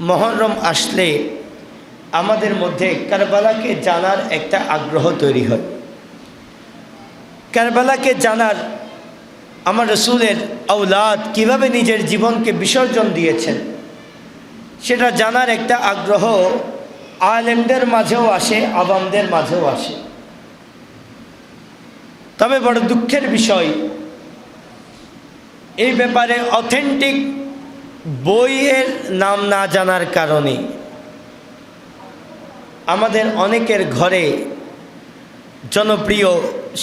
মুহররম আসলে আমাদের মধ্যে কারবালাকে জানার একটা আগ্রহ তৈরি হয়। কারবালাকে জানার, আমার রসুলের আওলাদ কিভাবে নিজের জীবনকে বিসর্জন দিয়েছেন সেটা জানার একটা আগ্রহ আলেমদের মাঝেও আসে, আওয়ামদের মাঝেও আসে। তবে বড় দুঃখের বিষয়, এই ব্যাপারে অথেন্টিক বইয়ের নাম না জানার কারণে আমাদের অনেকের ঘরে জনপ্রিয়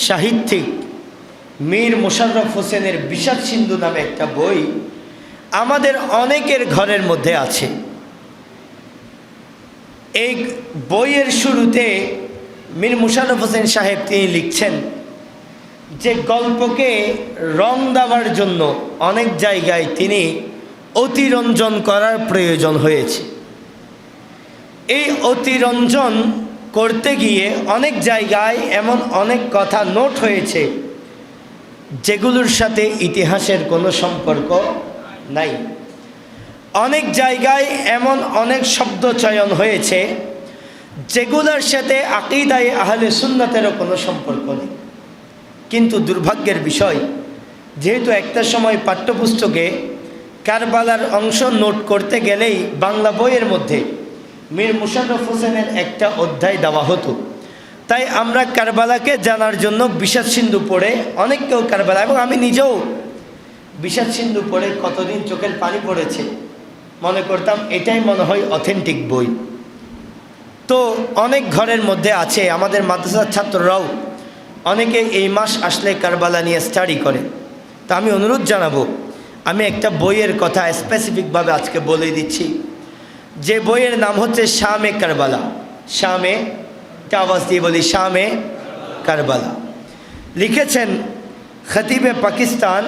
সাহিত্যিক মীর মোশাররফ হোসেনের বিষাদ সিন্ধু নামে একটা বই আমাদের অনেকের ঘরের মধ্যে আছে। এই বইয়ের শুরুতে মীর মোশাররফ হোসেন সাহেব তিনি লিখছেন যে গল্পকে রং দেওয়ার জন্য অনেক জায়গায় তিনি অতিরঞ্জন করার প্রয়োজন হয়েছে। এই অতিরঞ্জন করতে গিয়ে অনেক জায়গায় এমন অনেক কথা নোট হয়েছে যেগুলোর সাথে ইতিহাসের কোনো সম্পর্ক নাই। অনেক জায়গায় এমন অনেক শব্দ চয়ন হয়েছে যেগুলোর সাথে আকীদায়ে আহলে সুন্নাতেরও কোনো সম্পর্ক নেই। কিন্তু দুর্ভাগ্যের বিষয়, যেহেতু একটা সময় পাঠ্যপুস্তকে কারবালার অংশ নোট করতে গেলেই বাংলা বইয়ের মধ্যে মীর মোশাররফ হোসেনের একটা অধ্যায় দেওয়া হতো, তাই আমরা কারবালাকে জানার জন্য বিষাদ সিন্ধু পড়ে অনেককেও কারবালা, এবং আমি নিজেও বিষাদ সিন্ধু পড়ে কতদিন চোখের পানি পড়েছে, মনে করতাম এটাই মনে হয় অথেন্টিক বই। তো অনেক ঘরের মধ্যে আছে, আমাদের মাদ্রাসার ছাত্ররাও অনেকে এই মাস আসলে কারবালা নিয়ে স্টাডি করে। তা আমি অনুরোধ জানাবো, আমি একটা বইয়ের কথা স্পেসিফিকভাবে আজকে বলে দিচ্ছি, যে বইয়ের নাম হচ্ছে শামে কারবালা। শামে, আওয়াজ দিয়ে বলি, শামে কারবালা। লিখেছেন খতিবে পাকিস্তান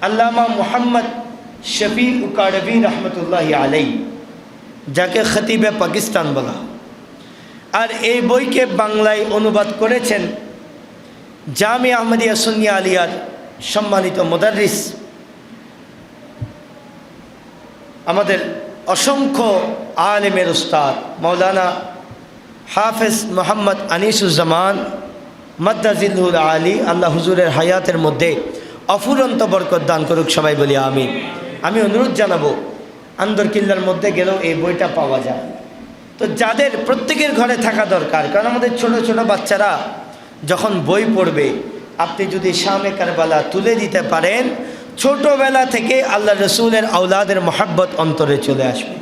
আল্লামা মুহাম্মদ শফি উকারবি রহমতুল্লাহি আলাই, যাকে খতিবে পাকিস্তান বলা। আর এই বইকে বাংলায় অনুবাদ করেছেন জামিয়া আহমদিয়া সুন্নিয়া আলিয়ার সম্মানিত মুদাররিস, আমাদের অসংখ্য আলেমের উস্তাদ মৌলানা হাফেজ মোহাম্মদ আনিসুজ্জামান মাদ্দাজিল্লুল আলী, আল্লাহ হুজুরের হায়াতের মধ্যে অফুরন্ত বরকত দান করুক, সবাই বলি আমিন। আমি অনুরোধ জানাবো, আন্দরকিল্লার মধ্যে গেলেও এই বইটা পাওয়া যায়। তো যাদের প্রত্যেকের ঘরে থাকা দরকার, কারণ আমাদের ছোট ছোট বাচ্চারা যখন বই পড়বে, আপনি যদি শামে কারবালা তুলে দিতে পারেন, ছোটবেলা থেকে আল্লাহ রসুলের আওলাদের মহাব্বত অন্তরে চলে আসবে।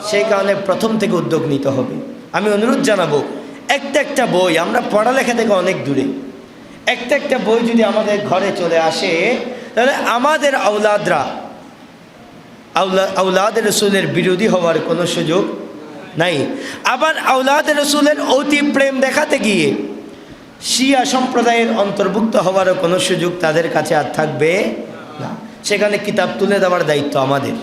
সেই কারণে প্রথম থেকে উদ্যোগ নিতে হবে। আমি অনুরোধ জানাবো, একটা বই, আমরা পড়ালেখা থেকে অনেক দূরে, একটা বই যদি আমাদের ঘরে চলে আসে, তাহলে আমাদের আওলাদরা আওলাদ রসুলের বিরোধী হওয়ার কোনো সুযোগ নাই। আবার আওলাদ রসুলের অতি প্রেম দেখাতে গিয়ে শিয়া সম্প্রদায়ের অন্তর্ভুক্ত হওয়ারও কোনো সুযোগ তাদের কাছে আর থাকবে না। সেখানে কিতাব তুলে দেওয়ার দায়িত্ব আমাদের।